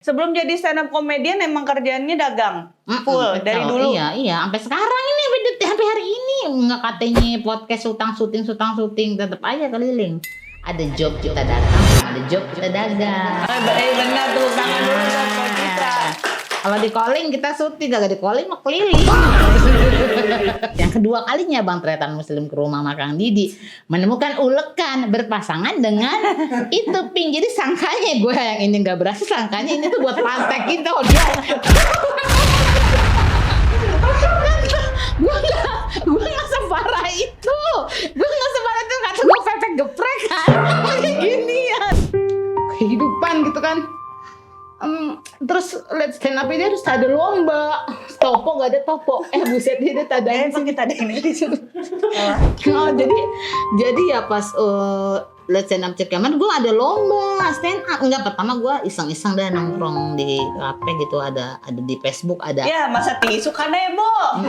Sebelum jadi stand up comedian emang kerjaannya dagang full dari dulu. Iya, sampai sekarang ini sampai hari ini nggak katanya podcast syuting tetap aja keliling. Ada job kita datang, ada job kita dagang. Benar tuh, tangan dulu buat kita. Kalau di calling kita syuting, gak di calling mau keliling. Yang kedua kalinya Bang Tretan Muslim ke rumah Kang Didi menemukan ulekan berpasangan dengan itu Pink. Jadi sangkanya gue yang ini nggak berhasil, sangkanya ini tuh buat pantek gitu dia. gue nggak separah itu, kata gue pepek geprek kan, kayak gini ya. Kehidupan gitu kan. Terus let's stand up ini harus ada lomba. Topo gak ada topo. Buset dia ada Kita ada ini di situ. Jadi ya pas let's stand up Cirkeman gue ada lomba stand up. Enggak, pertama gue iseng-iseng dah nongkrong di kafe gitu, ada di Facebook ada. Ya masa tisu kan ya Bo.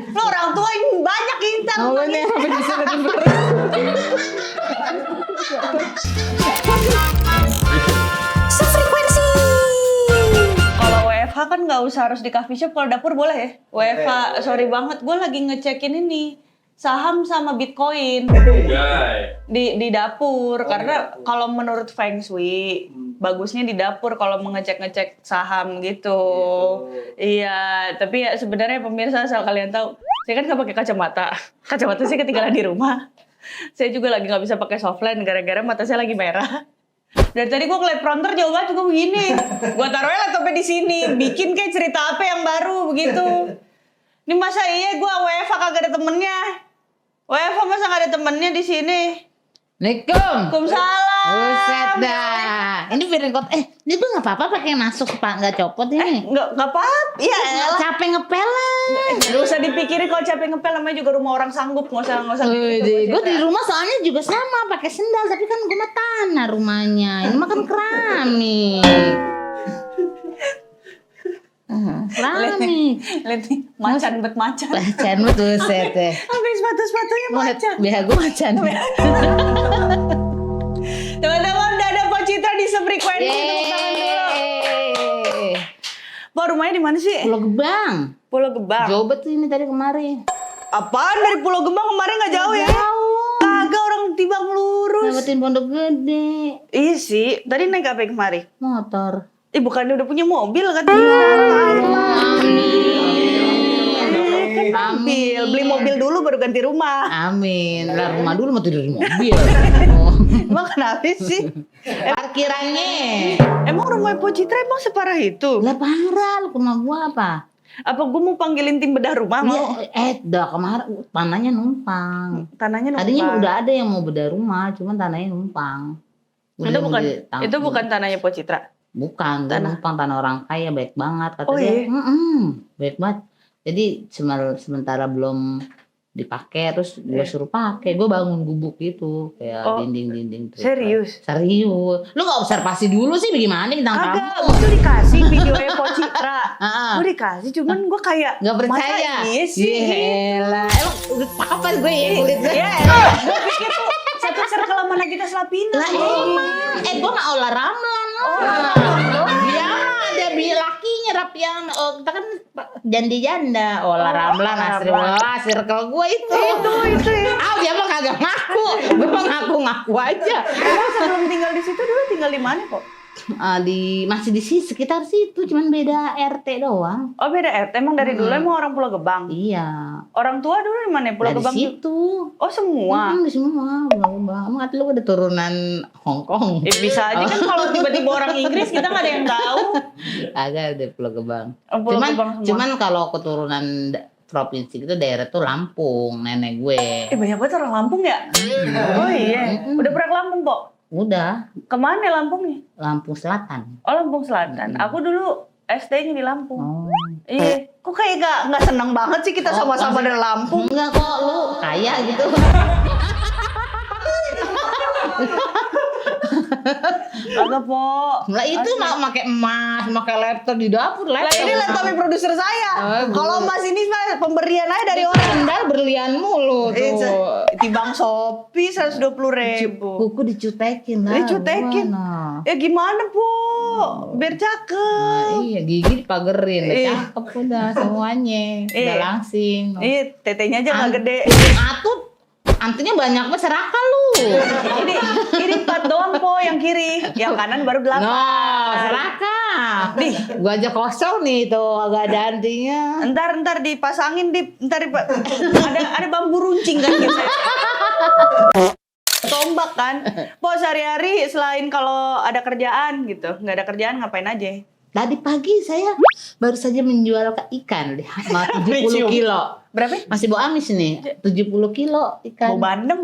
Lo orang tua ini banyak kita. Oh bener, apa bisa Sefrekuensi. Kalau WFH kan nggak usah harus di coffee shop, kalau dapur boleh ya. WFH, sorry banget, gue lagi ngecekin ini saham sama Bitcoin di dapur. Karena kalau menurut Feng Shui bagusnya di dapur kalau mengecek saham gitu. Iya, tapi ya sebenarnya pemirsa asal kalian tahu, saya kan nggak pakai kacamata. Kacamata saya ketinggalan di rumah. Saya juga lagi nggak bisa pakai softline gara-gara mata saya lagi merah. Dari tadi gue ngeliat prompter jauh banget juga begini. Gue taruhnya laptopnya di sini, bikin kayak cerita apa yang baru begitu. Ini masa iya gue WFH kagak ada temennya? WFH masa gak ada temennya di sini? Waalaikumsalam. Buset dah. Ini piring ini tuh nggak apa-apa pakai masuk Pak, nggak copot ini. Nggak apa-apa. Iya. Capek ngepel lah. Gak usah dipikirin kalau capek ngepel, namanya juga rumah orang sanggup, nggak usah. Gue di rumah soalnya juga sama pakai sendal, tapi kan gue mah tanah rumahnya. Ini mah kan keramik. Keramik. Lihat nih, macan. Macan betul set deh. Sampai sepatu-sepatunya macan. Biar gue macan. Teman-teman, udah ada Po Citra di Sefrekuensi. Tepuk tangan dulu. Po, rumahnya di mana sih? Pulau Gebang. Jauh betul ini tadi kemari. Apaan dari Pulau Gebang kemarin nggak jauh ya? Kagak, orang Tibang lurus. Lewatin Pondok Gede. Iya sih, tadi naik apa kemari? Motor. Bukannya udah punya mobil kan? Amin. Beli mobil dulu baru ganti rumah. Amin. Lah rumah dulu mau tidur di mobil. Emang kenapa sih? Parkirannya. Emang rumah Po Citra emang separah itu? Lah parah, lu rumah gua apa? Apa gua mau panggilin tim bedah rumah mau? Dah kemarin tanahnya numpang. Tadinya udah ada yang mau bedah rumah, cuman tanahnya numpang. Itu bukan tanahnya Po Citra? Bukan, numpang tanah orang kaya, baik banget kata dia. Iya? Baik banget. Jadi sementara belum dipakai, terus gue suruh pakai, gue bangun gubuk gitu kayak dinding-dinding. Serius? Lu nggak observasi dulu sih bagaimana bintang tamu? Agak, gue dikasih videonya Po Citra. Gue dikasih, cuman gue kayak nggak percaya. Masa iya sih? Yelah, emang udah apa gue ya kulit gue? Gue pikir tuh satu circle sama Nagita Slavina. Lah emang, gue nggak olah ramlan. Dia ada lakinya Rapian, kita kan janda olah ramlan circle gue itu ya. Dia mah kagak ngaku, gue mah ngaku aja. Emang sebelum tinggal di situ dulu tinggal di mana kok? Masih di sekitar situ, cuman beda RT doang. Oh beda RT, emang dari dulu emang orang Pulau Gebang? Iya. Orang tua dulu di mana? Pulau Gebang? Di situ. Oh semua? Di semua, Pulau Gebang. Emang lu ada turunan Hong Kong? Bisa aja kan kalau tiba-tiba orang Inggris kita nggak ada yang tahu. Agak ada Pulau Gebang. Cuman kalau keturunan provinsi itu daerah tuh Lampung, nenek gue. Banyak banget orang Lampung ya? Oh iya. Udah pernah ke Lampung kok? Udah. Kemana Lampungnya? Lampung Selatan. Oh Lampung Selatan. Aku dulu SD-nya di Lampung. Iya. Kok kayak nggak seneng banget sih kita sama-sama dari Lampung? Enggak kok, lu kaya gitu. Kagak, Po. Lah itu mau pakai emas, pakai laptop di dapur, Lah ini laptopnya produser saya. Kalau emas ini mah pemberian aja dari orang. Sandal berlian mulu tuh. Timbang Shopee 120.000. Kuku dicutekin lah. Dicutekin. Gimana? Ya gimana, Po? Biar cakep. Nah, iya, gigi dipagerin, udah cakep udah semuanya. Udah langsing. Tetenya aja nggak gede. Atut, antinya banyak banget seraka lu. Ini 4 doang, Po, yang kiri. Yang kanan baru 8. No, seraka. Nih, gua aja kosong nih tuh, agak ada antinya. Ntar dipasangin, ada bambu runcing kan gitu. Tombak kan. Po, sehari-hari selain kalau ada kerjaan gitu, nggak ada kerjaan ngapain aja? Tadi pagi saya baru saja menjual ikan 70 kilo. Berapa? Masih bau amis nih, 70 kilo ikan. Mau bandeng?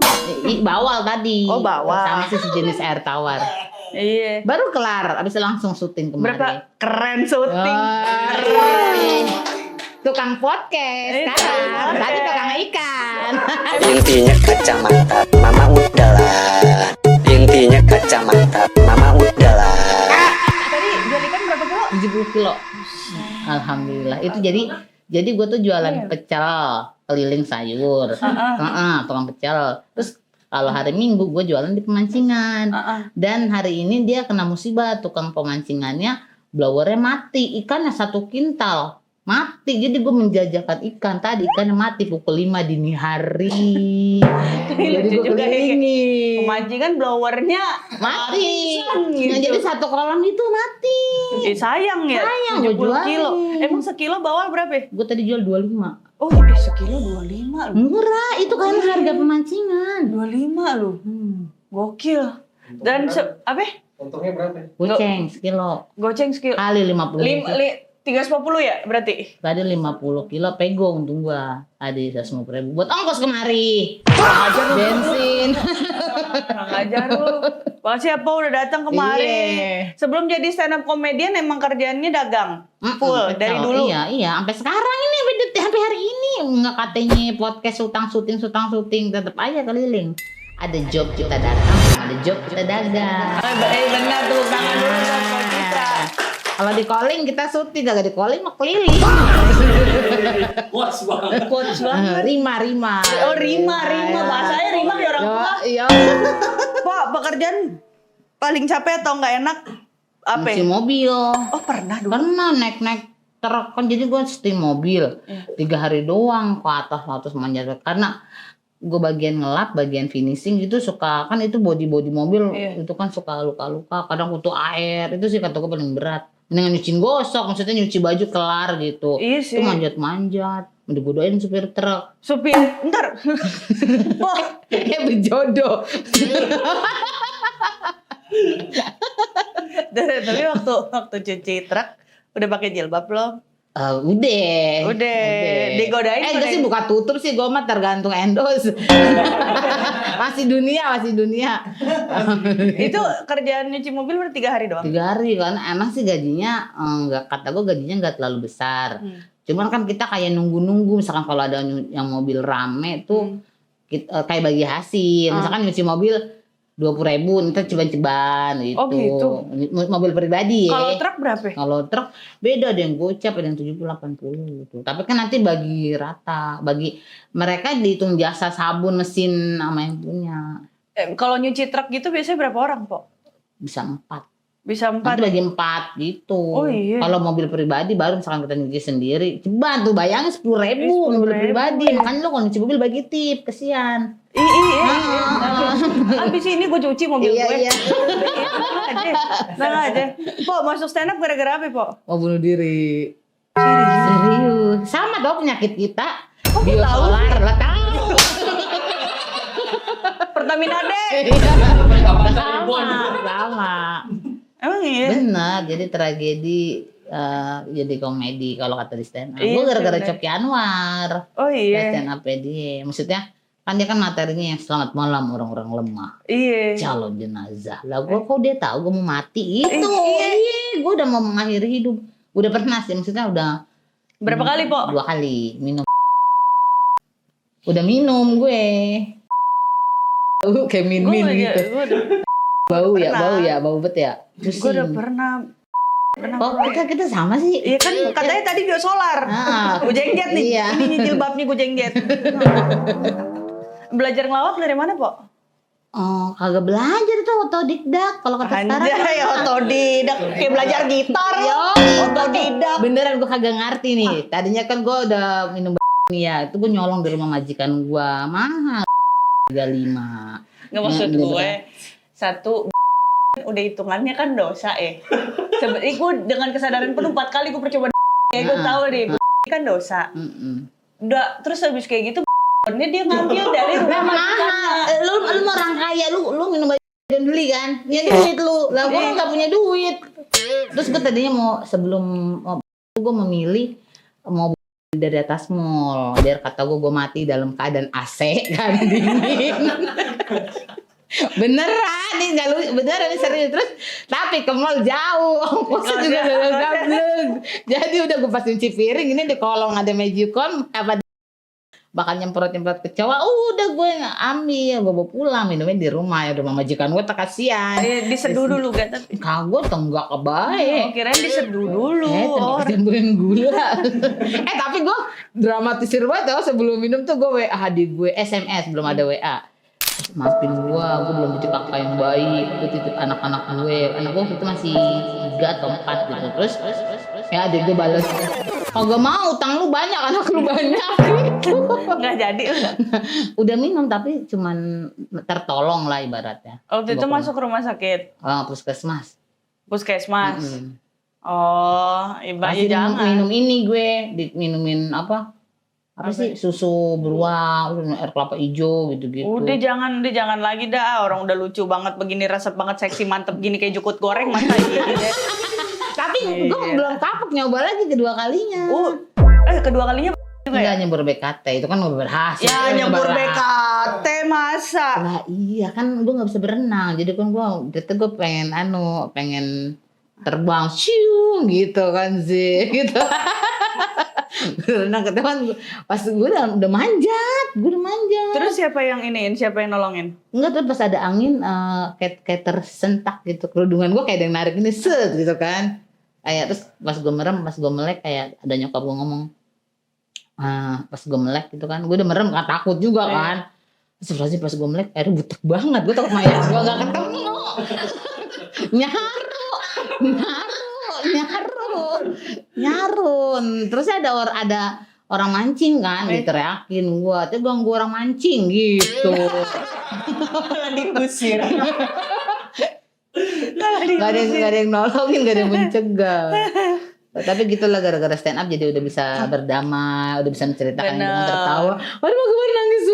Bawal tadi. Oh, bawal. Sama sih sejenis air tawar. Iya. Baru kelar, abis itu langsung syuting kemarin. Berapa? Keren syuting. Tukang podcast sekarang. Tadi tukang ikan. Intinya kacamata, mama udahlah. Intinya kacamata, mama udahlah. Tadi jual ikan berapa kilo? 70 kilo. Alhamdulillah. Itu jadi gue tuh jualan pecel, keliling sayur. Tukang pecel. Terus kalau hari Minggu gue jualan di pemancingan. Dan hari ini dia kena musibah, tukang pemancingannya blowernya mati, ikannya 1 kintal. Mati, jadi gue menjajakan ikan. Tadi ikannya mati pukul 5 dini hari. Jadi gue kelilingin. Pemancingan blowernya mati. Nah, jadi 1 kolam itu mati. Sayang ya. Sayang, 70 kilo. Emang sekilo bawal berapa? Gue tadi jual 25. Oh, sekilo 25 loh. Murah, itu kan harga pemancingan. 25 loh. Gokil. Dan apa? Untungnya berapa? Goceng sekilo. Goceng sekilo. Kali 50. 350 ya berarti? Tadi 50 kilo pego untung gua. Tadi 150.000 buat ongkos kemari. Bensin. Kurang ajar lu. Makasih ya, Po, udah datang kemari. Sebelum jadi stand up comedian emang kerjaannya dagang. Full dari dulu. Iya, sampai sekarang ini sampai hari ini enggak katanya podcast syuting tetap aja keliling. Ada job kita datang, ada job kita dagang. Benar tuh, tangan dulu buat kita. Kalau di calling kita syuting, kagak di calling mah keliling. Quotes banget. Quotes banget. Rima. Oh, Rima. Bahasanya Rima di orang tua. Iya. Pak, pekerjaan paling capek atau nggak enak apa? Cuci mobil. Oh, pernah dulu. Pernah naik truk kan, jadi gue seting mobil 3 hari doang ke atas manjat karena gue bagian ngelap, bagian finishing itu suka kan itu body mobil itu kan suka luka-luka, kadang butuh air, itu sih kata gue paling berat. Mendingan nyuci gosok, maksudnya nyuci baju kelar gitu. Iya sih. Itu manjat-manjat, udah godain supir truk. Supir, ntar. Wah, Kayak berjodoh. Tapi waktu cuci truk udah pakai jilbab belum? Udah. Digodain. Gue sih buka tutup sih, gue mah tergantung endos. masih dunia. Itu kerjaan nyuci mobil berarti 3 hari doang? 3 hari kan, emang sih gajinya nggak, kata gue gajinya nggak terlalu besar. Cuman kan kita kayak nunggu, misalkan kalau ada yang mobil rame tuh kayak bagi hasil. Misalkan nyuci mobil 20.000, ntar ceban-ceban gitu. Oh gitu. Mobil pribadi ya. Kalau truk berapa? Kalau truk beda, ada yang gocap, ada yang 70-80 gitu. Tapi kan nanti bagi rata, bagi mereka dihitung jasa sabun mesin sama yang punya. Kalau nyuci truk gitu biasanya berapa orang, Po? Bisa 4. Bisa 4. Nanti bagi 4 gitu. Oh iya. Kalau mobil pribadi baru misalkan kita nyuci sendiri, ceban tuh bayangin 10.000 mobil pribadi. Makanya lo kalau nyuci mobil bagi tip, kesian. Iya. Abis ini gue cuci mobil gue. Iya. Nah aja. Po, masuk stand up gara-gara apa, Po? Mau bunuh diri. Serius? Sama dong penyakit kita. Kok Biosolar lah tahu. Pertamina D. Sama. Emang iya? Benar, jadi tragedi jadi komedi kalau kata di stand up. Iya, Gue gara-gara bener. Coki Anwar. Oh iya. Stand up dia. Maksudnya kan dia kan materinya yang selamat malam orang-orang lemah. Iya. Calon jenazah. Lah gue kok dia tahu gue mau mati itu. Iya. Gue udah mau mengakhiri hidup. Udah pernah sih, maksudnya udah Berapa kali, Po? 2 kali minum. Udah minum gue. Kayak min Gue gitu. Bau Pernah. ya, bau bet ya. Gue udah pernah. Oh, kita sama sih. Iya kan katanya tadi biosolar. Gue jengget nih. Iya. Ini jilbabnya gue jengget. Belajar ngelawak dari mana, Po? Oh, kagak belajar tuh otodidak. Kalau kata sekarang Anjay, otodidak. Kayak belajar gitar. Otodidak. beneran gue kagak ngerti nih. Tadinya kan gue udah minum nih ya. Itu gue nyolong di rumah majikan gue. Mahal. 35. Nggak maksud Ya, gue. Satu udah hitungannya kan dosa Sebenarnya gue dengan kesadaran penuh 4 kali gue percoba kayak gue tahu deh kan dosa. Udah terus habis kayak gitu dia ngambil dari rumah majikannya. Lu mau orang kaya, lu minum dan beli kan? Ya duit lu. Lah gue nggak punya duit. Terus gue tadinya mau sebelum gue memilih mau beli dari atas mall biar kata gue mati dalam keadaan AC kan dingin. Beneran nih, nggak lu beneran nih serius. Terus tapi ke mall jauh, ongkosnya juga udah gablek. Jadi udah gue pas cuci piring ini di kolong ada Magicom apa bakal nyemprot kecoa. Udah gue nggak ambil, gue bawa pulang minumnya di rumah ya rumah majikan gue tak kasihan. Diseduh dulu gak tapi? Kagak tenggak kebaik. Kirain diseduh dulu. Tembuin gula. Tapi gue dramatisir banget tau sebelum minum tuh gue WA di gue SMS belum ada WA. Maafin gue belum jadi kakak yang baik. Gue titip anak-anak gue. Anak gue itu masih 3 atau 4 gitu. Terus ya adik gue balas. Kagak mau, utang lu banyak, anak lu banyak gitu. Nggak jadi. Udah minum tapi cuman tertolong lah ibaratnya. Waktu itu masuk rumah sakit. Puskesmas. Puskesmas. Oh, ibaratnya jangan. Minum ini gue, minumin apa sih susu beruang, air kelapa hijau gitu-gitu. Udah jangan lagi dah. Orang udah lucu banget begini, resep banget, seksi, mantep gini kayak jukut goreng masa gitu. Tapi gue belum kapok nyoba lagi kedua kalinya. Kedua kalinya juga ya? Enggak nyebur BKT, itu kan berhasil. Ya nyebur BKT masa. Lah iya kan gue nggak bisa berenang, jadi kan gue pengen terbang siung gitu kan sih gitu. Berenang ketahuan pas gue udah manjat. Terus siapa yang nolongin? Enggak, terus pas ada angin kayak tersentak gitu kerudungan gue kayak ada yang narik ini set gitu kan. Kayak terus pas gue merem, pas gue melek kayak ada nyokap gue ngomong. Pas gue melek gitu kan, gue udah merem gak takut juga kan. Terus pas gue melek airnya butek banget, gue takut mayat gue gak ketemu. Nyarun. Terus ada orang mancing kan, diteriakin gue, tuh ganggu orang mancing gitu. Malah diusir. Gak ada yang nolongin, gak ada yang mencegah. Tapi gitulah gara-gara stand up jadi udah bisa berdamai, udah bisa menceritakan dengan tertawa. Waduh gue nangis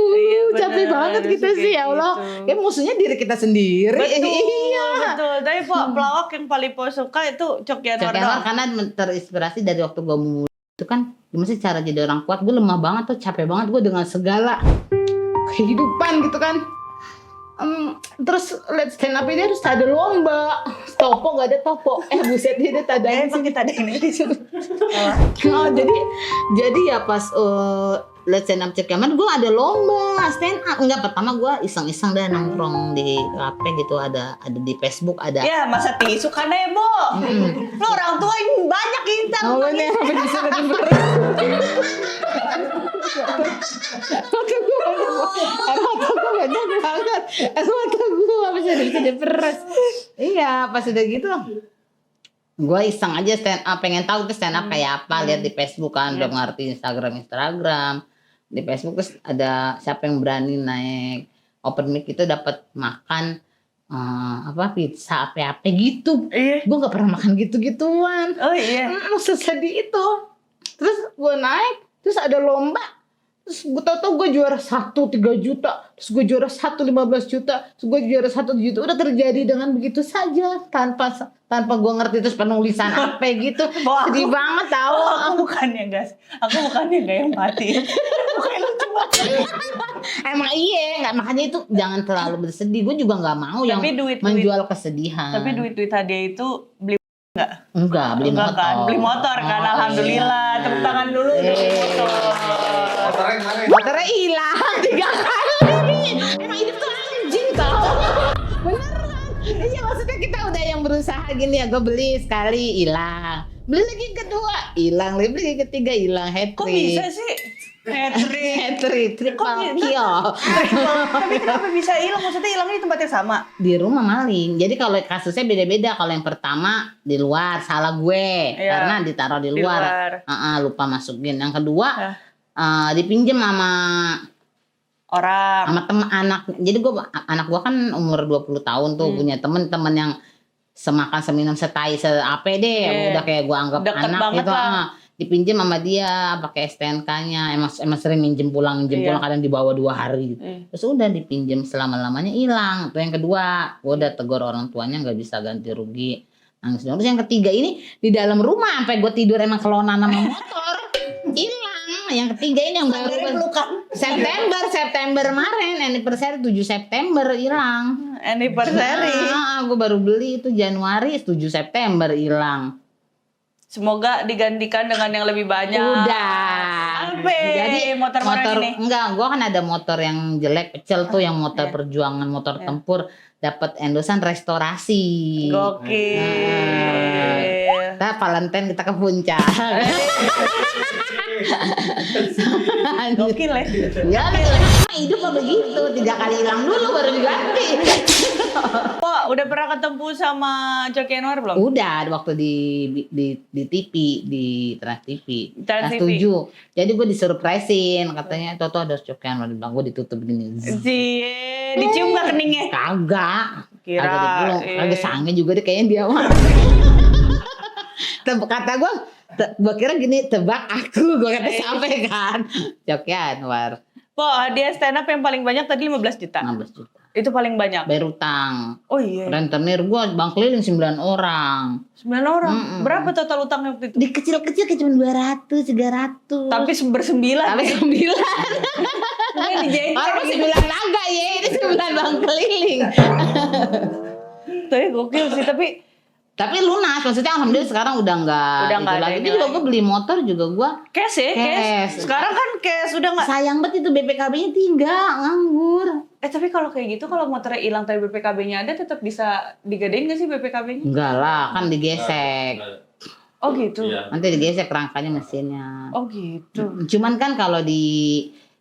capek banget kita sih ya Allah. Gitu. Ya musuhnya diri kita sendiri. Betul. Tapi pelawak yang paling Po suka itu Cokian Wardah. Karena terinspirasi dari waktu gue muda itu kan gimana sih cara jadi orang kuat. Gue lemah banget tuh, capek banget gue dengan segala kehidupan gitu kan. Terus let's stand up ini harus ada lomba. Topo gak ada topo. Buset dia ada Kita ada ini di situ. Jadi ya pas let's stand up Cekaman gue ada lomba stand up. Enggak, pertama gue iseng-iseng deh nongkrong di kafe gitu, ada di Facebook ada. Ya masa tisu kan Bo. Lo orang tua yang banyak kita. Ini apa bisa Mata gue banyak banget. Mata gue bisa diperes. Iya, pas udah gitu gue iseng aja stand up, pengen tahu tuh stand up kayak apa, lihat di Facebook kan, udah ngerti Instagram di Facebook. Terus ada siapa yang berani naik open mic itu dapat makan pizza apa gitu. Gue nggak pernah makan gitu-gituan. Oh iya. Sesedih itu. Terus gue naik, terus ada lomba. Terus gue tau gue juara 1 3 juta, terus gue juara 1 15 juta, terus gue juara 1 juta. Udah terjadi dengan begitu saja tanpa gue ngerti terus penulisan apa gitu. Sedih banget tau. Aku bukannya guys, gak yang mati. Bukan lucu banget. Emang iya, nggak, makanya itu jangan terlalu bersedih. Gue juga nggak mau yang menjual kesedihan. Tapi duit hadiah itu beli Enggak, beli motor. Kan? Beli motor kan, alhamdulillah. Tepuk tangan dulu udah beli motor. Motornya hilang 3 kali. Emang hidup tuh anjing tau. Beneran. maksudnya kita udah yang berusaha gini ya, gue beli sekali hilang, beli lagi yang kedua hilang, beli lagi ketiga hilang, hat Kok trick. bisa sih? Hat-trick. Hat trick, triple kill. Tapi kenapa bisa hilang? Maksudnya hilangnya di tempat yang sama? Di rumah maling. Jadi kalau kasusnya beda-beda. Kalau yang pertama di luar, salah gue Iya. karena ditaruh di Di luar. luar. Lupa masukin. Yang kedua Ya. dipinjem sama Orang. teman anak. Jadi anak gue kan umur 20 tahun tuh, punya temen-temen yang semakan seminum setai seape deh. Iya. Udah kayak gue anggap Deket anak banget gitu. lah. Dipinjem sama dia pakai STNK-nya. Emang sering minjem pulang Iya. kadang dibawa 2 hari. Iya. Terus udah dipinjem selama-lamanya hilang. Itu yang kedua. Gue udah tegur orang tuanya nggak bisa ganti rugi. Nangis. Terus yang ketiga ini di dalam rumah sampai gue tidur emang kelonan sama motor. Hilang. Yang ketiga ini yang baru September kemarin, anniversary 7 September hilang. Anniversary. Gue baru beli itu Januari, 7 September hilang. Semoga digantikan dengan yang lebih banyak. Udah. Apa? Jadi Motor ini. enggak, gua kan ada motor yang jelek pecel tuh, yang motor perjuangan, motor tempur, dapat endosan restorasi. Gokil. Kita Valentine kita ke puncak. Gokil ya. Ya, hidup mah begitu, 3 kali hilang dulu baru diganti. Pok, udah pernah ketemu sama Coki Anwar belum? Udah waktu di TV, di Trans TV. Trans TV. 7. Jadi gue disurprisein, katanya Toto ada cokean, bilang gue ditutup gini. Cie, dicium gak keningnya? Kagak. Kira, Kagak sange juga deh kayaknya dia mah. Kata gue kira gini, tebak aku, gue kata siapa kan? Cokean Anwar. Pok, hadiah stand up yang paling banyak tadi 15 juta. 16 juta. Itu paling banyak. Bayar utang. Oh iya. Rentenir gue bang keliling 9 orang. 9 orang. Berapa total utangnya waktu itu? Di kecil-kecil kayak cuma 200, 300. Tapi bersembilan. Tapi 9. Mungkin dijahit Orang kayak 9 naga ya, ini 9 bang keliling. Tapi gokil sih, Tapi lunas, maksudnya alhamdulillah sekarang udah enggak Udah nggak ada lagi. ini Itu juga lagi. gue beli motor juga gue cash ya, cash. Cash. Sekarang kan cash udah nggak. sayang banget itu BPKB-nya 3, nganggur. Tapi kalau kayak gitu, kalau motornya hilang tapi BPKB-nya ada, tetap bisa digadein nggak sih BPKB-nya? Enggak lah, kan digesek. Oh gitu. Iya. Nanti digesek rangkanya mesinnya. Oh gitu. Cuman kan kalau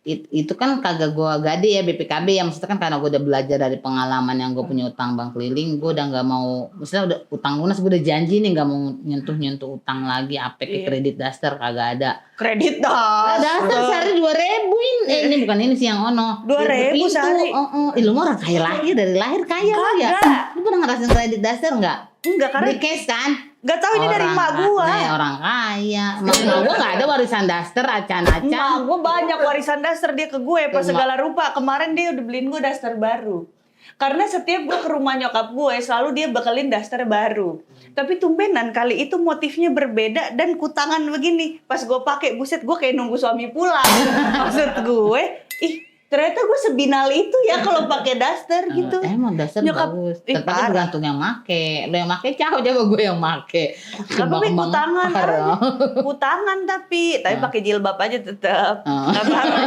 itu kan kagak gue gade ya BPKB ya, maksudnya kan karena gue udah belajar dari pengalaman yang gue punya utang bank keliling, gue udah nggak mau, maksudnya udah utang lunas, gue udah janji nih nggak mau nyentuh utang lagi, apek ke Iya. kredit daster kagak ada. Kredit dah. Daster sehari 2.000 ini bukan ini sih yang ono. 2.000 Pintu. sehari? Lu mah orang kaya lahir, dari lahir kaya lo ya. Kagak. Lu pernah ngerasain kredit daster nggak? Enggak, karena Beli cash kan? nggak tahu ini dari emak gua. Orang kaya. Emak gua nggak ada warisan daster acan-acan. Emak gua banyak warisan daster dia ke gue pas Emak. segala rupa. Kemarin dia udah beliin gue daster baru. Karena setiap gue ke rumah nyokap gue selalu dia bekalin daster baru. Tapi tumbenan kali itu motifnya berbeda dan kutangan begini. Pas gue pakai buset gue kayak nunggu suami pulang. Maksud gue, ternyata gue sebinal itu ya kalau pakai daster gitu. Emang daster Nyokap- bagus. Ih, Tapi parah. tergantung yang make. Lo yang make jauh coba gue yang make. Tapi kutangan, parah. kutangan tapi pakai jilbab aja tetap. Nggak apa-apa.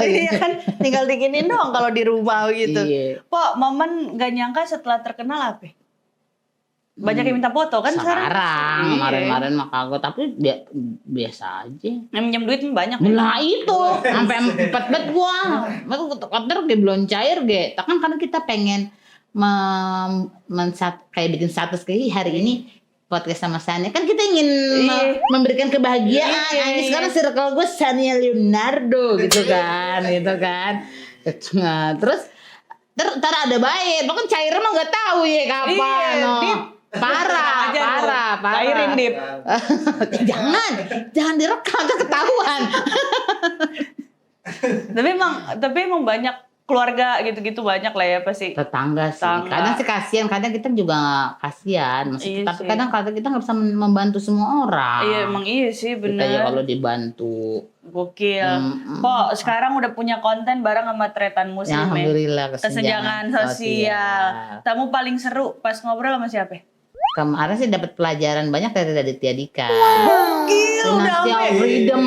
Iya kan, tinggal diginin doang kalau di rumah gitu. Iya. Pok, momen gak nyangka setelah terkenal apa? Banyak yang minta foto kan sekarang? Sekarang, Iya. kemarin mah kagak, tapi biasa aja. Yang minjem duit banyak. Nah itu, sampai 4 bet gua. Kotor ge belum cair ge. Kan karena kita pengen kayak bikin status kayak hari ini podcast sama Sania. Kan kita ingin memberikan kebahagiaan. Iya. Ini sekarang circle gue Sania Leonardo gitu kan. Nah, terus ntar ada baik. Bahkan cairnya mah nggak tahu ya kapan. Iya, no. Dip. Parah. Cairin Dip. Jangan direkam, tuh ketahuan. Tapi emang banyak keluarga gitu-gitu banyak lah ya pasti. Tetangga sih. Tetangga. Kadang sih kasihan, kadang kita juga kasihan. Iya Tapi sih. kadang kita nggak bisa membantu semua orang. Iya emang iya sih Kita ya bener. kalau dibantu. Gokil. Kok sekarang udah punya konten bareng sama Tretan Muslim Ya, alhamdulillah Kesenjangan sosial. Tamu paling seru pas ngobrol sama siapa? Kemarin sih dapat pelajaran banyak dari Raditya Dika. Gila udah Financial sampai. freedom.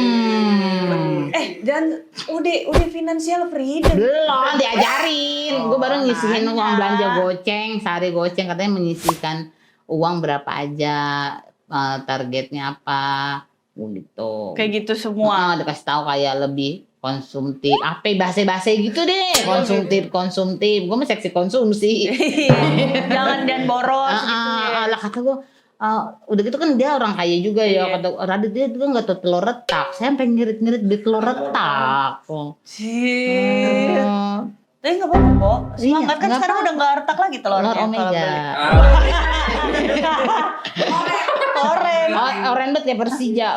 Dan udah financial freedom. Belum diajarin. Gue baru nyisihin nanya. uang belanja goceng, sehari goceng, katanya menyisihkan uang berapa aja, targetnya apa, gitu. Kayak gitu semua. Dikasih tahu kayak lebih konsumtif, apa bahasa gitu deh, konsumtif. Gue mah seksi konsumsi. Jangan dan boros gitu ya. Lah kata gue, udah gitu kan dia orang kaya juga ya. Iya. Kata Radit dia juga nggak tahu telur retak. Saya sampai ngirit-ngirit beli telur retak. Shit. Tapi nggak apa-apa kok. Semangat kan nggak sekarang apa-apa. udah nggak retak lagi telurnya. Telur kalau omega. beli. Oren. Oren banget kayak Persija.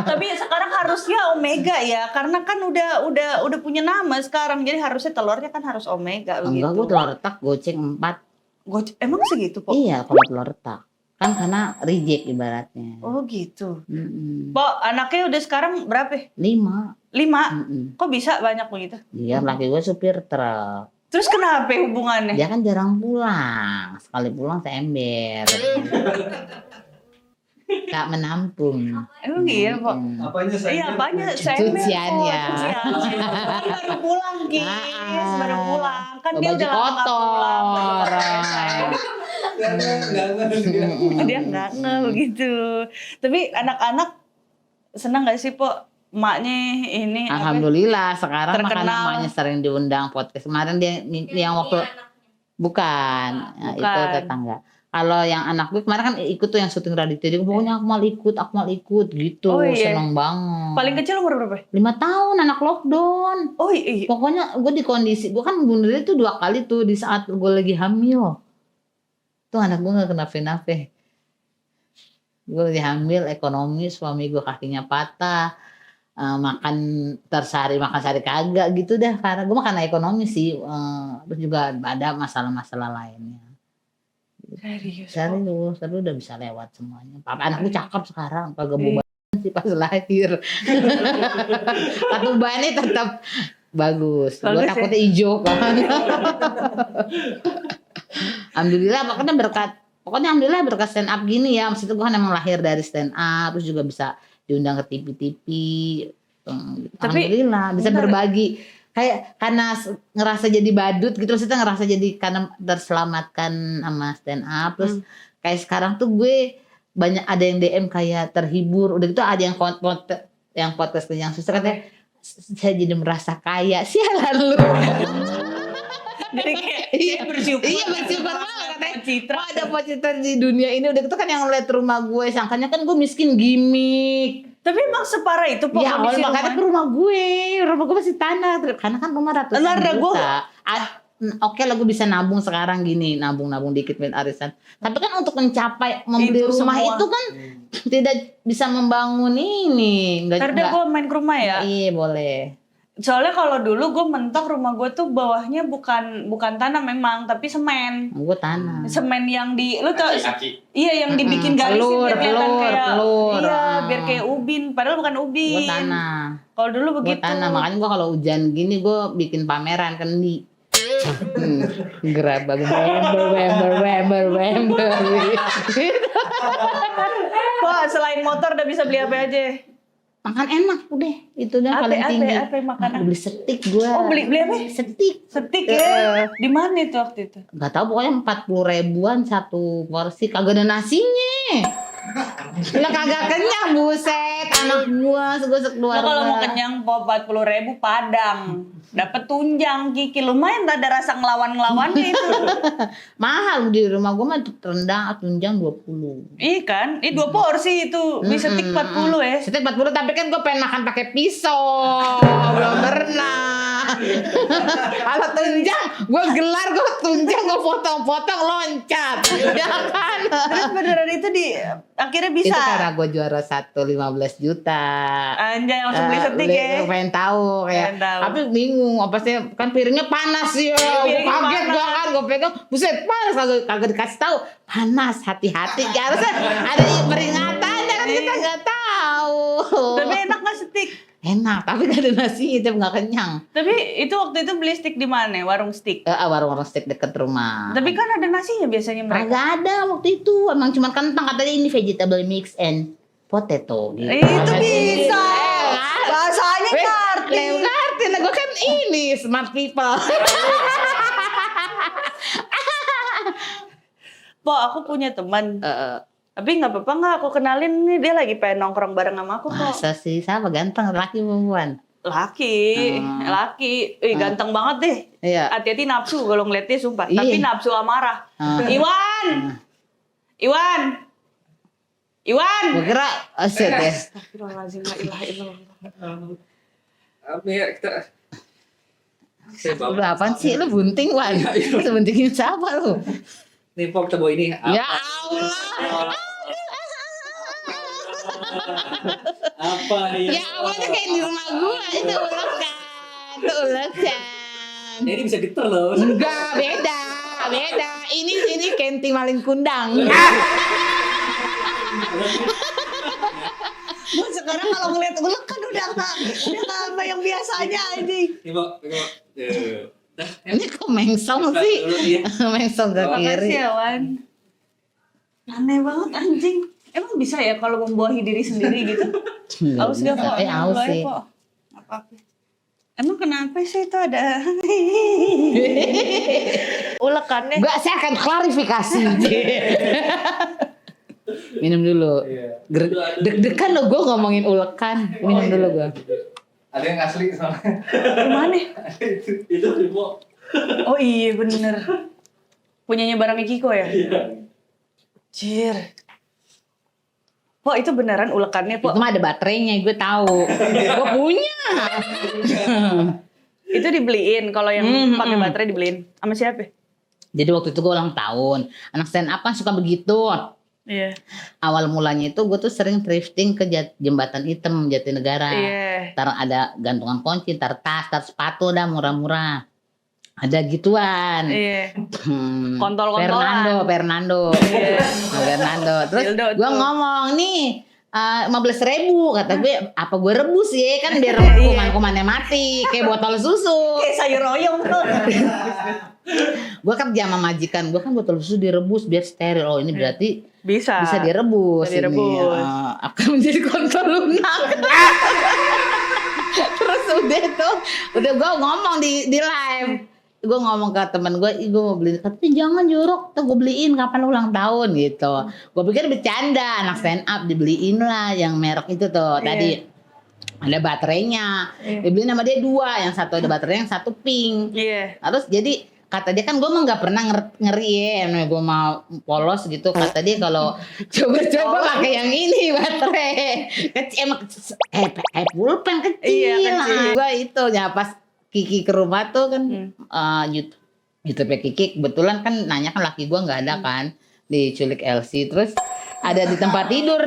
Tapi sekarang harusnya omega ya, karena kan udah punya nama sekarang, jadi harusnya telurnya kan harus omega begitu. Enggak, gue telur retak goceng 4. Emang segitu kok? Iya, kalau telur retak. Kan karena reject ibaratnya. Oh gitu. Mm-mm. Pok, anaknya udah sekarang berapa? 5. 5? Kok bisa banyak begitu? Dia laki gue supir truk. Terus kenapa hubungannya? Dia kan jarang pulang. Sekali pulang seember. Gak menampung. Emang iya kok? Apanya saya? Iya, apanya? Saya Cucian ya. Kan baru pulang, Kis. Baru pulang. Kan dia Baju udah lama nggak pulang. kotor. Dia nggak ngeh begitu. Tapi anak-anak senang nggak sih, Pok? Emaknya ini apa? Alhamdulillah sekarang makan Terkenal. namanya sering diundang podcast. Kemarin dia yang waktu bukan, nah, itu Bukan. tetangga. Kalau yang anak gue kemarin kan ikut tuh yang syuting Raditya, dia pokoknya aku mau ikut gitu. Oh, iya. Seneng banget. Paling kecil umur berapa? 5 tahun anak lockdown. Oh iya. Pokoknya gue di kondisi, gue kan bunuh diri tuh 2 kali tuh di saat gue lagi hamil. Tuh anak gue gak kenapa-napa. Gue lagi hamil, ekonomi, suami gue kakinya patah. Makan sehari kagak gitu dah. Karena gue makan ekonomi sih. Terus juga ada masalah-masalah lainnya. Serius, tapi udah bisa lewat semuanya. Papa anak gue cakep sekarang, kagak beban sih pas lahir. Katubannya tetap bagus. Gue Bagus, takutnya hijau kan. Alhamdulillah, pokoknya alhamdulillah berkat stand up gini ya. Maksudnya gue kan emang lahir dari stand up, terus juga bisa diundang ke TV. Alhamdulillah bisa berbagi. Kayak karena ngerasa jadi badut gitu, maksudnya ngerasa jadi karena terselamatkan sama stand up. Terus kayak sekarang tuh gue banyak ada yang DM kayak terhibur. Udah gitu ada yang podcast yang susah katanya saya jadi merasa kaya. Sialan lu. Jadi kayak bersyukur. Iya bersyukur banget katanya. Citra. Ada Pocitra di dunia ini. Udah gitu kan yang lihat rumah gue, sangkanya kan gue miskin gimmick. Tapi emang separah itu Pok Ya kondisi kalau makanya ke rumah gue masih tanah. Karena kan rumah ratusan juta. Oke lah gue bisa nabung sekarang gini, nabung dikit buat arisan. Tapi kan untuk mencapai membeli Itu rumah semua. itu kan tidak bisa membangun ini. Ntar deh gue main ke rumah ya. Iya boleh. Soalnya kalau dulu gue mentok rumah gue tuh bawahnya bukan tanah memang, tapi semen. Gue tanah. Semen yang lu tau? Kaki. Iya yang dibikin garis biar kelihatan kayak telur. iya biar kayak ubin, padahal bukan ubin. Gue tanah. Kalau dulu Gue begitu. tanah, makanya gue kalau hujan gini gue bikin pameran kendi. Gerabak wember. Wah selain motor udah bisa beli apa aja? Makan enak udah, itu dah paling tinggi. Apa makanan? Beli setik gue. Oh beli apa? Setik. Setik ya. Di mana itu waktu itu? Gak tau pokoknya 40 ribuan satu porsi, kagak ada nasinya. Lah kagak kenyang buset, anak gua Nah, kalau mau kenyang 40.000 Padang. Dapat tunjang Kiki, lumayan ada rasa ngelawan-ngelawannya itu. Mahal di rumah gua mah rendang tunjang 20. Iya kan? Ini 2 porsi itu. Bisa tik 40 ya. Setik 40 tapi kan gua pengen makan pakai pisau. Belum pernah. Kalau tunjang gua gelar, gua tunjang gua potong-potong loncat. Ya kan? Terus beneran itu akhirnya bisa. Itu karena gue juara 15 juta. Anjay langsung beli setik ya. Pengen tahu kayak. Pengen tahu. Tapi bingung apa sih kan piringnya panas ya. Piringnya Kaget panas. gue kan gue pegang buset panas kagak dikasih tahu. Panas hati-hati. Ya harusnya ada peringatan kan kita nggak tahu. Tapi enak gak setik? enak, tapi gak ada nasi, itu nggak kenyang. Tapi itu waktu itu beli steak di mana? Warung steak. Warung-warung steak deket rumah. Tapi kan ada nasinya biasanya mereka. Kagak ada waktu itu, emang cuma kentang, katanya ini vegetable mix and potato. Gitu. Itu bisa. Bahasanya Kartin. Kartin, gue kan ini smart people. Po, aku punya teman. Tapi nggak apa-apa nggak aku kenalin nih, dia lagi pengen nongkrong bareng sama aku kok. Masa sih, siapa ganteng, laki perempuan? Laki. Ganteng banget deh. Iya. Hati-hati nafsu kalau ngeliatnya sumpah. Iya. Tapi nafsu amarah. Iwan. Gue kira aset ya. Astagfirullahaladzim, la ilaha illallah. Apa ya kita? Lu apaan sih? Lu bunting, Wan? Lu buntingin siapa lu? Nih Pop, kita bawa ini. Ya Allah. Apa ya? Ya Allah, itu kayak di rumah gua. Itu ulekan. Itu ulekan. Ini bisa geter loh. Enggak, beda. Ini Kenti Maling Kundang. Gue sekarang kalau ngeliat ulet kan udah nggak yang biasanya ini. Nih Pop, Ini kok mengsong sih? Mengsong ke kiri. Makasih ya, Wan. Aneh banget anjing. Emang bisa ya kalau membuahi diri sendiri gitu? Aus gak kok? Aus sih. Apa-apa. Emang kenapa sih itu ada? Ulekannya. Enggak, saya akan klarifikasi. Minum dulu. Deg-degan lo gue ngomongin ulekan. Minum dulu gue. Ada yang asli soalnya. Gimana? Itu di Pop. Oh iya bener. Punyanya barang Kiko ya? Iya. Cir. Po itu beneran ulekannya Po? Itu mah ada baterainya, gue tahu. Gue punya. Itu dibeliin, kalau yang pakai baterai dibeliin. Sama siapa? Jadi waktu itu gue ulang tahun. Anak stand up kan suka begitu. Iya. Awal mulanya itu gue tuh sering thrifting ke Jembatan Hitam Jatinegara. Iya. Ntar ada gantungan kunci, ntar tas, ntar sepatu dah murah-murah. Ada gituan. Iya. Fernando. Kontol-kontolan. Iya. Fernando. Terus Dildo gue tuh. ngomong nih 15.000, kata gue apa gue rebus ya kan biar kuman-kumannya mati kayak botol susu. Kayak sayur oyong tuh. Gue kerja sama majikan gue kan botol susu direbus biar steril. Oh ini berarti Bisa direbus. Bisa direbus. Ini akan menjadi kontol lunak. Terus udah gue ngomong di live. Gue ngomong ke temen gue mau beli, tapi jangan jorok, tuh gue beliin kapan ulang tahun gitu. Gue pikir bercanda, anak stand up dibeliin lah yang merek itu tuh. Tadi ada baterainya, dibeliin sama dia 2, yang satu ada baterainya, yang satu pink. Iya. Terus jadi kata dia kan gue mah nggak pernah ngeri ya, gue mau polos gitu. Kata dia kalau coba pakai yang ini baterai kecil, emang pulpen kecil. Iya, kecil. Gue itu ya pas Kiki ke rumah tuh kan YouTube Kiki kebetulan kan nanya kan laki gue nggak ada kan diculik Elsie, terus ada di tempat tidur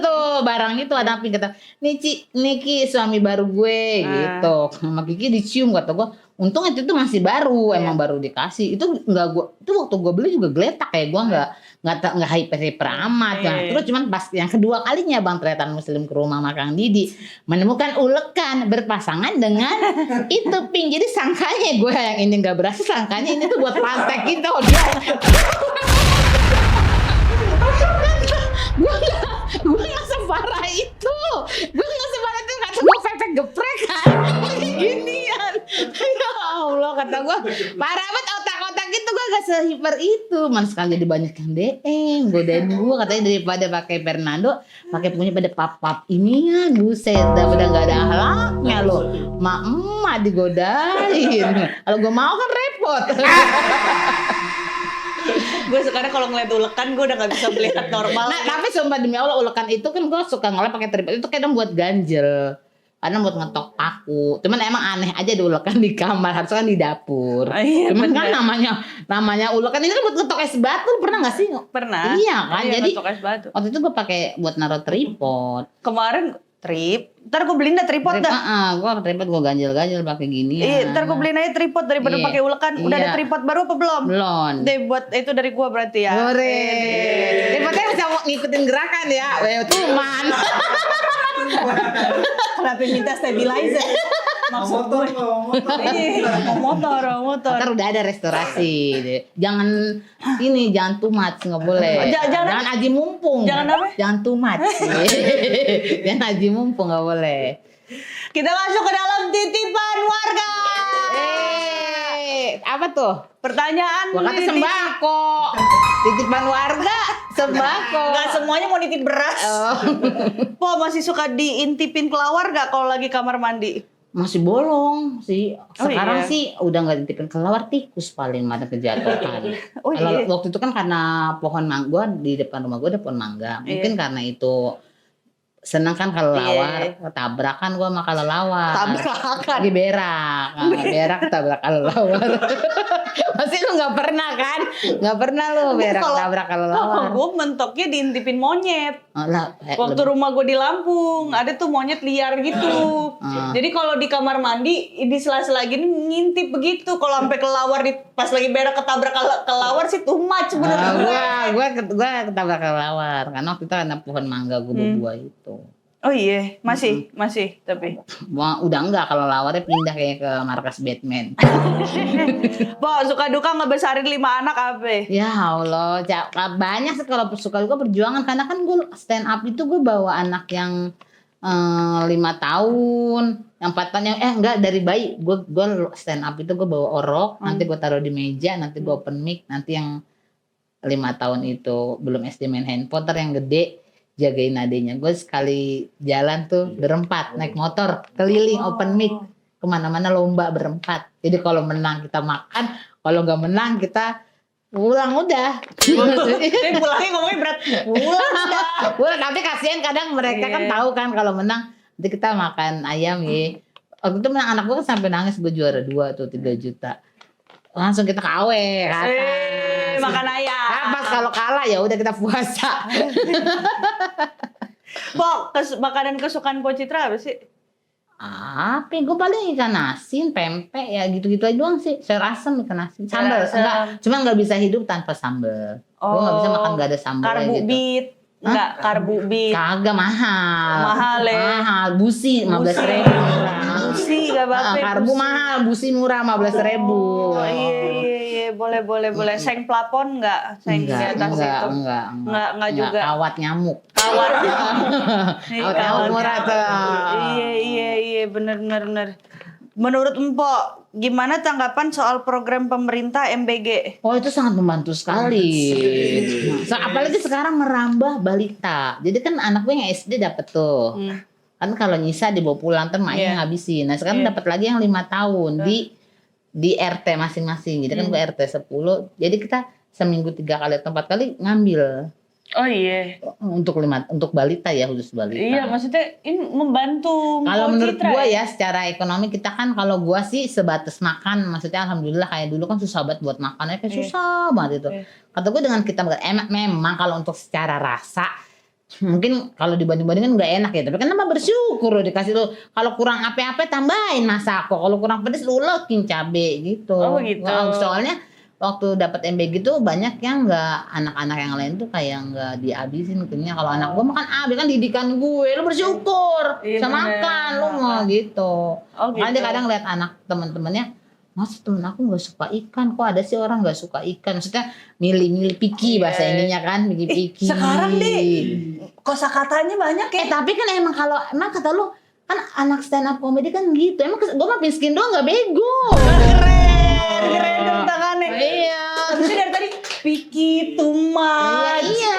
tuh barang itu ada pink, kata Niki suami baru gue gitu sama Kiki dicium, kata gue untung itu tuh masih baru, emang baru dikasih itu nggak gue itu waktu gue beli juga geletak kayak gue nggak hyper amat kan. Terus cuman pas yang kedua kalinya Bang Tretan Muslim ke rumah Kang Didi menemukan ulekan berpasangan dengan itu pink, jadi sangkanya gue yang ini nggak berhasil, sangkanya ini tuh buat pantek gitu dia. Gue nggak separah itu, kata gue pepek geprek kan ginian. Ya Allah, kata gue parah banget otak-otak itu, gue gak sehiper itu. Man sekali jadi banyak yang DM godain gue, katanya daripada pakai Fernando pakai punya pada pap inian, buset udah gak ada halaknya lo, emak digodain. Kalau gue mau kan repot. Gue sekarang kalau ngeliat ulekan gue udah gak bisa melihat normal. Nah tapi sumpah demi Allah ulekan itu kan gue suka ngeliat pakai tripod itu kadang buat ganjel, kadang buat ngetok paku. Cuman emang aneh aja di ulekan di kamar, harusnya kan di dapur. Iya, Cuman bener. kan namanya ulekan ini kan buat ngetok es batu, pernah nggak sih? Pernah. Iya kan, jadi ngetok es batu. waktu itu gue pakai buat naruh tripod. Kemarin Trip. Ntar gue beliin dah tripod dah. Gua tripod gua ganjel-ganjel pakai gini. Iya, ntar gue beliin aja tripod daripada Iya. pakai ulekan. Udah ada Iya. tripod baru apa belum? Belum. Deh buat itu dari gua berarti ya. Gore. Tripodnya bisa ngikutin gerakan ya. Tuman. Kenapa minta stabilizer? Maksud gue. Iya, mau motor. Ntar udah ada restorasi. Jangan jangan too much, nggak boleh. Jangan aji mumpung. Jangan apa? Jangan too much. Jangan aji mumpung, nggak boleh. Kita masuk ke dalam titipan warga. Apa tuh? Pertanyaan. Gua kata sembako. Titipan warga, sembako. Gak semuanya mau nitip beras. Oh. Po masih suka diintipin kelawar gak kalau lagi kamar mandi? Masih bolong sih. Sekarang iya. sih udah nggak ditipin kelawar, tikus paling mana kejatuhan. Oh, Kalau iya. waktu itu kan karena pohon mangga di depan rumah gue ada pohon mangga. Mungkin karena itu seneng kan kalau lawar, tabrakan gue sama kalau lawar. Tabrakan. Di berak tabrak kalau lawar. Pasti lu nggak pernah kan? Nggak pernah lu berak tabrak kalau lawar. Gue mentoknya diintipin monyet. Waktu Lebih- rumah gue di Lampung, ada tuh monyet liar gitu. Jadi kalau di kamar mandi, di sela-sela gini ngintip begitu. Kalau sampai kelawar pas lagi berak ketabrak kelawar sih too much menurut gue. Gua ketabrak kelawar karena waktu itu ada pohon mangga gue berbuah itu. Oh iya, masih tapi. Wah, udah enggak kalau lawarnya pindah kayak ke markas Batman. Po, suka duka ngebesarin 5 anak apa? Ya Allah, banyak sih kalau suka duka perjuangan karena kan gue stand up itu gue bawa anak yang 5 tahun, yang 4 tahun, enggak dari bayi. Gue stand up itu gue bawa orok, nanti gue taruh di meja, nanti gue open mic, nanti yang 5 tahun itu belum SD main handphone, ntar yang gede jagain adenya. Gue sekali jalan tuh berempat naik motor keliling open mic kemana-mana lomba berempat. Jadi kalau menang kita makan, kalau nggak menang kita pulang udah. Tapi pulangnya ngomongnya berat. Pulang tapi kasihan kadang mereka kan tahu kan kalau menang nanti kita makan ayam ya. Waktu itu menang anak gue sampai nangis, gue juara 2 tuh 3 juta. Langsung kita KW ke atas. Makan ayam. Pas kalau kalah ya udah kita puasa. Po, makanan kesukaan Po Citra apa sih? Apa? Gue paling ikan asin, pempek ya gitu-gitu aja doang sih. Sayur asem, ikan asin, sambal. Enggak, cuma nggak bisa hidup tanpa sambal. Gue nggak bisa makan nggak ada sambal gitu. Karbubit. Enggak, karbubit. Kagak mahal. Mahal ya. Mahal, busi 15.000 murah. Busi gak apa-apa. Karbu mahal, busi murah 15.000. Oh iya, boleh. Seng plafon enggak? Seng di atas itu. Enggak juga. Kawat nyamuk. Kawat. Kawat nyamuk murah tuh. Iya, bener. Menurut Empok, gimana tanggapan soal program pemerintah MBG? Oh itu sangat membantu sekali. Apalagi sekarang merambah balita. Jadi kan anak gue yang SD dapet tuh. Kan kalau nyisa dibawa pulang ntar maknya ngabisin. Nah sekarang dapat lagi yang 5 tahun di RT masing-masing. Jadi kan gue RT 10. Jadi kita seminggu 3 kali atau 4 kali ngambil. Oh iya. Untuk balita ya, khusus balita. Iya, maksudnya ini membantu. Kalau menurut Citra, gua ya secara ekonomi kita kan, kalau gua sih sebatas makan, maksudnya alhamdulillah kayak dulu kan susah banget buat makannya, kayak susah banget itu. Kata gua dengan kita memang kalau untuk secara rasa mungkin kalau dibanding-bandingkan nggak enak ya, tapi kan nama bersyukur loh dikasih lo. Kalau kurang apa-apa tambahin masak kok, kalau kurang pedes lu ulekin cabe gitu. Oh gitu. Soalnya waktu dapat MBG tuh banyak yang nggak, anak-anak yang lain tuh kayak nggak dihabisin kenyang. Kalau anak gue makan kan didikan gue, lu bersyukur bisa makan lu mau gitu. Makanya dia kadang lihat anak teman-temannya, mas temen aku nggak suka ikan, kok ada sih orang nggak suka ikan, maksudnya milih picky bahasa ininya kan, picky. Sekarang kosakatanya banyak ya. Tapi kan emang kata lu kan anak stand up comedy kan gitu, emang gue mah miskin doang nggak bego. Keren dong tangannya. Iya. Terus dari tadi Piki, Tuma. Iya,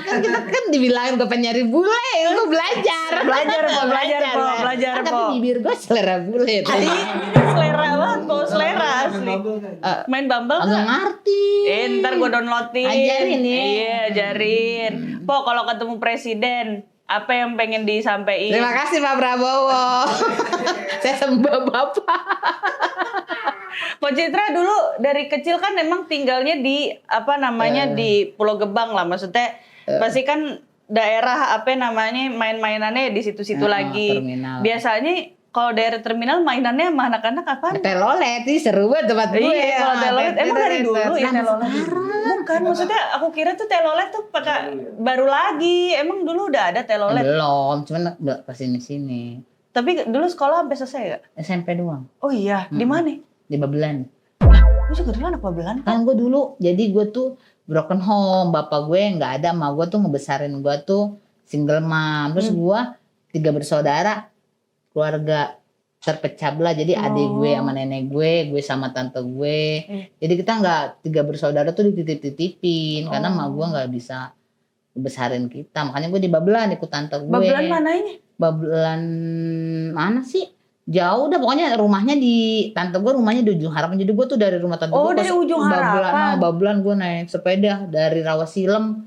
kan kita kan dibilangin gue nyari bule, lu belajar. Belajar, Tapi bibir gue selera bule. Selera banget, selera asli. Main Bumble Agak nggak? ngerti. Ntar gue downloadin. Ajarin nih. Iya, ajarin. Po, kalau ketemu presiden, apa yang pengen disampaikan? Terima kasih Pak Prabowo. Saya sembah Bapak. Po Citra dulu dari kecil kan emang tinggalnya di di Pulau Gebang lah, maksudnya pasti kan daerah apa namanya main-mainannya di situ-situ lagi. Terminal. Biasanya kalau daerah terminal mainannya sama anak-anak apa? Telolet sih seru banget tempat gue. Iya, kalau telolet emang dari dulu ya Sampai telolet. sekarang. Bukan, maksudnya aku kira tuh telolet tuh pakai baru lagi. Emang dulu udah ada telolet. Belum, cuman udah kesini-sini. Tapi dulu sekolah sampai selesai gak? SMP doang, Oh iya, di mana? di Babelan. Gue juga dulu anak Babelan. Kan gue dulu, jadi gue tuh broken home. Bapak gue nggak ada, emak gue tuh ngebesarin gue tuh single mom. Terus gue 3 bersaudara, keluarga terpecah belah. Jadi adik gue sama nenek gue sama tante gue. Jadi kita nggak 3 bersaudara tuh dititip-titipin karena emak gue nggak bisa besarin kita. Makanya gue di Babelan ikut tante gue. Babelan mananya? Babelan mana sih? Jauh dah, pokoknya rumahnya di tante gue, rumahnya di Ujung Harapan. Jadi gue tuh dari rumah tante Oh, gue dari Ujung Harapan. Babelan gue naik sepeda dari Rawasilem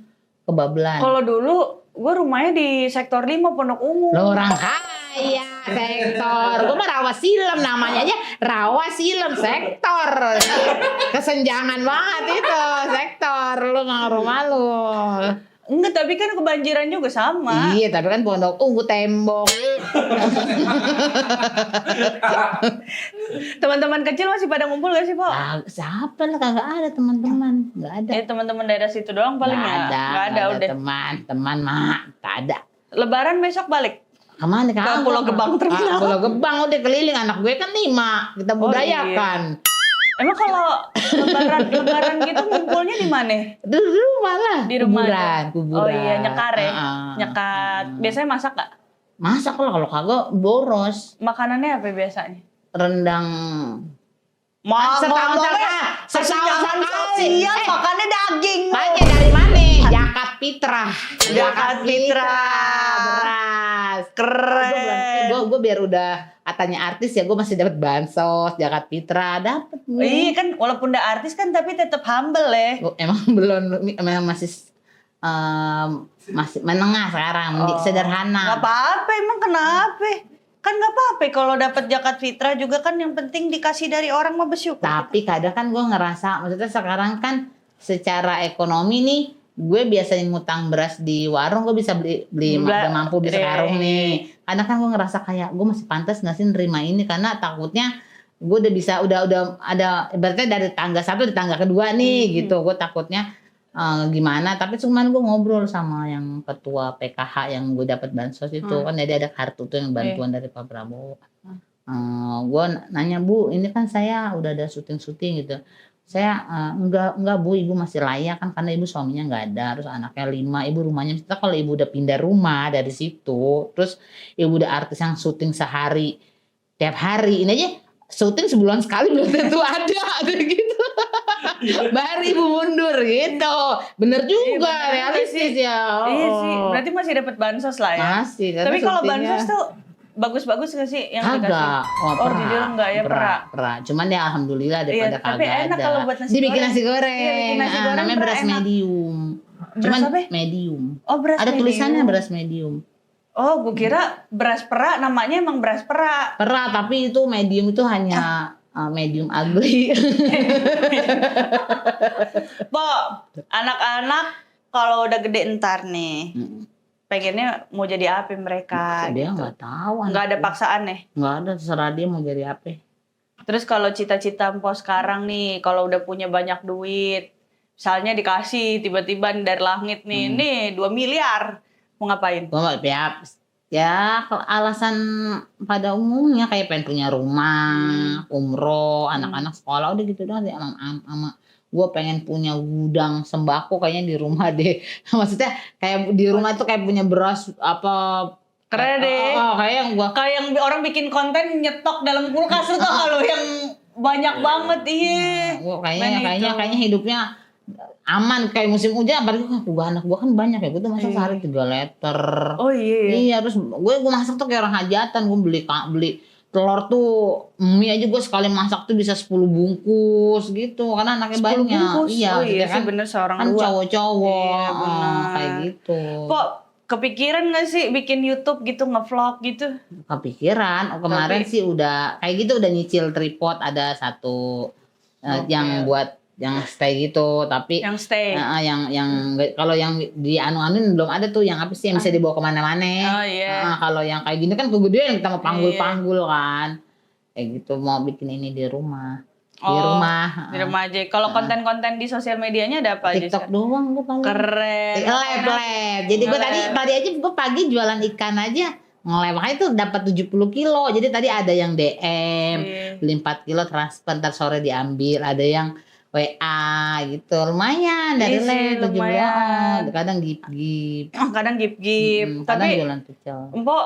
ke Babelan. Kalau dulu gue rumahnya di sektor 5 Pondok Ungu. Lo orang kaya sektor. Gue mah Rawasilem, namanya aja Rawasilem sektor. Kesenjangan banget itu sektor. Lu nggak rumah lu. Enggak, tapi kan kebanjiran juga sama. Iya, tapi kan Pondok Ungu tembok. Teman-teman kecil masih pada ngumpul gak sih, Pak? Ah, siapa lah, kagak ada teman-teman, nggak ada. Teman-teman daerah situ doang paling Nggak ya. Nggak ada udah. teman mah tak ada. Lebaran besok balik. Kemana Ke Pulau Gebang terminal. Pulau Gebang udah keliling, anak gue kan 5, kita budayakan. Emang kalau lebaran gitu ngumpulnya di mana? Di rumah lah. Di rumah. Kuburan. Oh iya, nyekar ya. Heeh. Nyekat. Biasanya masak gak? Masak lah, kalau kagak boros. Makanannya apa biasanya? Rendang. Setahun sekali. makannya daging. Makanya dari mana? Zakat fitrah. Zakat fitrah. Beras. Keren. Gue biar udah katanya artis ya, gue masih dapat bansos, zakat fitrah dapat. Iya kan, walaupun udah artis kan tapi tetap humble ya. Emang belum, emang masih menengah sekarang, sederhana. Gak apa-apa, emang kenapa? Kan gak apa-apa kalau dapat zakat fitrah juga kan, yang penting dikasih dari orang mah bersyukur. Tapi kadang kan gue ngerasa, maksudnya sekarang kan secara ekonomi nih, gue biasanya ngutang beras di warung, gue bisa beli udah mampu di sekarang nih. Karena kan gue ngerasa kayak gue masih pantas nggak sih nerima ini, karena takutnya gue udah bisa udah ada berarti dari tangga 1 di tangga kedua nih gitu. Gue takutnya gimana, tapi cuman gue ngobrol sama yang ketua PKH yang gue dapat bansos itu kan, jadi ada kartu tuh yang bantuan dari Pak Prabowo. Gue nanya, Bu, ini kan saya udah ada syuting gitu. Saya enggak Bu, ibu masih layak kan karena ibu suaminya nggak ada, terus anaknya 5, ibu rumahnya, kita kalau ibu udah pindah rumah dari situ, terus ibu udah artis yang syuting sehari tiap hari, ini aja syuting sebulan sekali belum tentu ada gitu. Baru ibu mundur gitu. Bener juga, realistis ya. Iya sih, berarti masih dapat bansos lah ya. Masih. Tapi kalau bansos tuh bagus-bagus gak sih yang dikasih? Kagak. Oh, jujur enggak ya, pera. Cuman ya alhamdulillah daripada tapi kagak enak ada. kalau buat nasi Dibikin goreng. nasi goreng. Iya, bikin nasi goreng namanya beras enak. medium. Beras Cuman apa? medium. Oh, beras Ada medium. tulisannya beras medium. Oh, gue kira beras pera, namanya emang beras pera. Pera, tapi itu medium itu hanya medium ugly. Po, anak-anak kalau udah gede ntar nih, pengennya mau jadi apa mereka? Dia gitu. nggak tahu. Nggak ada paksaan nih. Nggak ada, terserah dia mau jadi apa. Terus kalau cita-cita Mpo sekarang nih, kalau udah punya banyak duit, misalnya dikasih tiba-tiba dari langit nih, nih 2 miliar, mau ngapain? Gue mau ya alasan pada umumnya kayak pengen punya rumah, umroh, anak-anak sekolah udah gitu doang. Sama gue pengen punya gudang sembako kayaknya di rumah deh. Maksudnya kayak di rumah itu kayak punya beras apa. Keren deh. Kayak yang orang bikin konten nyetok dalam kulkas tuh kalau yang banyak banget, iya. Kayaknya hidupnya aman kayak musim hujan, apalagi anak gua kan banyak ya, gua tuh masak sehari 3 liter. Oh iya. Iya, terus gua masak tuh kayak orang hajatan, gua beli telur tuh mie aja gua sekali masak tuh bisa 10 bungkus gitu karena anaknya 10 banyak. bungkus? Iya, oh iya kan, sih bener seorang kan dua. cowok-cowok. Iya, bener. Kayak gitu. Kok kepikiran gak sih bikin YouTube gitu, nge-vlog gitu? Kepikiran, kemarin sih udah kayak gitu, udah nyicil tripod, ada satu yang buat yang stay gitu, tapi Yang stay. kalau yang di anu-anuin belum ada tuh yang apa sih yang bisa dibawa kemana-mana. Oh iya. Kalau yang kayak gini kan kegedean kita mau panggul-panggul kan. Kayak gitu mau bikin ini di rumah. Di rumah. Di rumah aja. Kalau konten-konten di sosial medianya ada apa aja? TikTok doang gue paling. Keren. Lab. Jadi gue tadi aja gue pagi jualan ikan aja. Nge-lab makanya itu dapat 70 kilo. Jadi tadi ada yang DM, beli 4 kilo transfer ntar sore diambil, ada yang WA gitu. Lumayan dari lab 70. Kadang gip-gip. Kadang gip-gip. Kadang Tapi jualan pecel. Mbok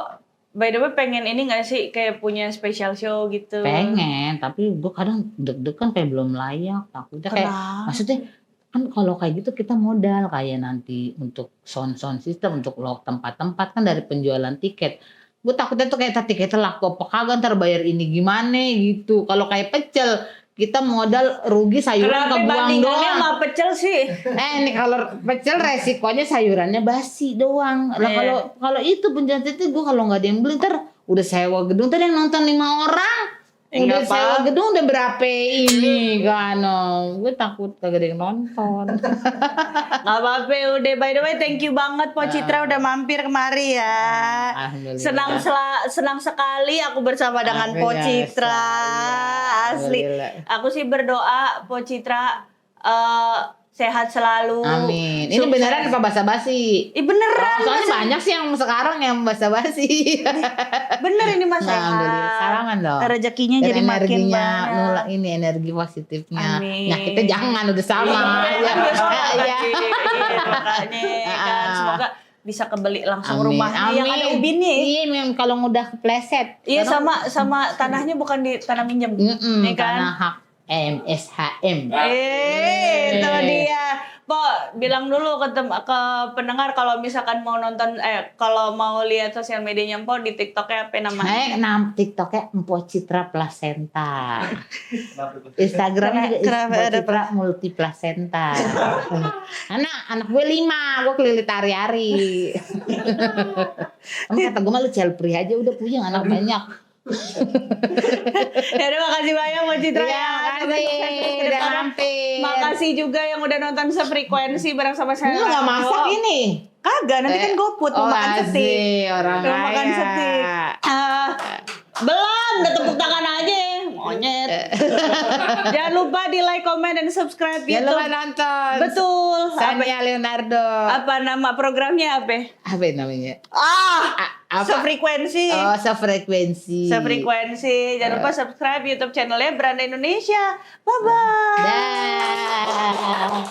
by the way pengen ini gak sih kayak punya special show gitu? Pengen, tapi gue kadang deg-degan kayak belum layak. Takutnya kayak maksudnya kan kalau kayak gitu kita modal kayak nanti untuk sound system, untuk tempat-tempat kan dari penjualan tiket. Gue takutnya tuh kayak tiketnya laku apa kagak ntar bayar ini gimana gitu. Kalau kayak pecel kita modal rugi sayuran Kenapa kebuang bandingannya doang. sama pecel sih? Ini kalau pecel resikonya sayurannya basi doang. Lah kalau itu penjualan itu gue kalau nggak ada yang beli ntar udah sewa gedung ntar yang nonton 5 orang. Udah sewa gedung udah berapa ini kan? Gue takut kagak ada yang nonton. Gak apa-apa udah. By the way thank you banget Po Citra udah mampir kemari ya. Senang sekali aku bersama dengan Po Citra. Asli. Aku sih berdoa Po Citra sehat selalu. Amin. Ini beneran apa basa-basi? Beneran. Soalnya banyak sih yang sekarang yang basa-basi. Bener ini Mas sehat. Salaman dong. Rezekinya jadi makin banyak. Nolak ini energi positifnya. Amin. Nah kita jangan udah sama. Makanya kan semoga bisa kebeli langsung rumahnya yang ada ubinnya. Iya, memang kalau udah kepleset. Iya sama tanahnya bukan di tanah minjem. Ya kan? Tanah hak MSHM. Itu dia. Po, bilang dulu ke pendengar kalau misalkan mau nonton kalau mau lihat sosial medianya Po di TikToknya apa namanya? TikToknya Empo Citra Placenta. Instagramnya juga Empo Citra Multi Placenta. Anak gue 5, gue kelilit hari-hari. Kamu kata gue mah lu celpri aja udah punya anak banyak. Ya udah makasih banyak Bu Citra ya. Udah hampir. Makasih juga yang udah nonton sefrekuensi bareng sama saya. Lu nggak masak ini? Kagak, nanti kan GoFood mau makan setik. Orang mau makan kaya. setik. Belum, udah tepuk tangan aja. Monyet. Jangan lupa di like, comment, dan subscribe Jangan YouTube. lupa nonton. Betul. Sania Leonardo. Apa nama programnya apa? Apa namanya? Apa? Sefrekuensi. Oh, sefrekuensi. Sefrekuensi. Jangan lupa subscribe YouTube channelnya Beranda Indonesia. Bye-bye. Dah.